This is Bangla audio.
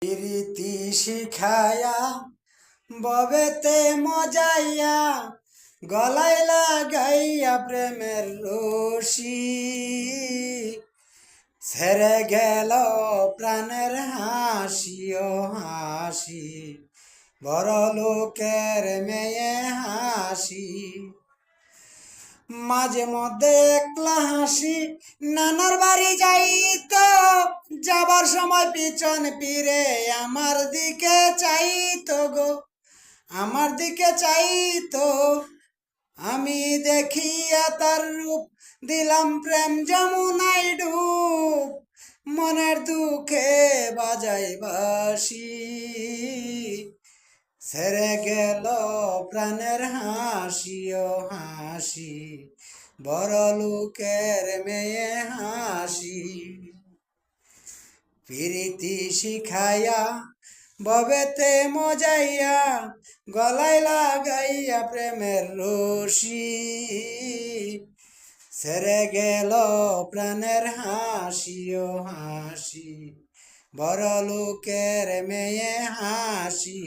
প্রীতি শিখায়া ববেতে মজাইয়া গলায় লাগাইয়া প্রেমের রশি ছেড়ে গেল প্রাণের হাসি ও হাসি বড় লোকের মেয়ে হাসি মাঝে মধ্যে একলা হাসি নানার বাড়ি যাইতো যাবার সময় পিছন ফিরে আমার দিকে চাইতো গো আমার দিকে চাইতো আমি দেখিয়া তার রূপ দিলাম প্রেম যমুনায় ডুব মনের দুঃখে বাজাই বাঁশি ছেড়ে গেল প্রাণের হাসি ও হাসি বড় লোকের মেয়ে হাসি প্রীতি শিখাইয়া ববেতে মজাইয়া গলায় লাগাইয়া প্রেমের রশি ছেড়ে গেল প্রাণের হাসি ও হাসি বড় লোকের মেয়ে হাসি।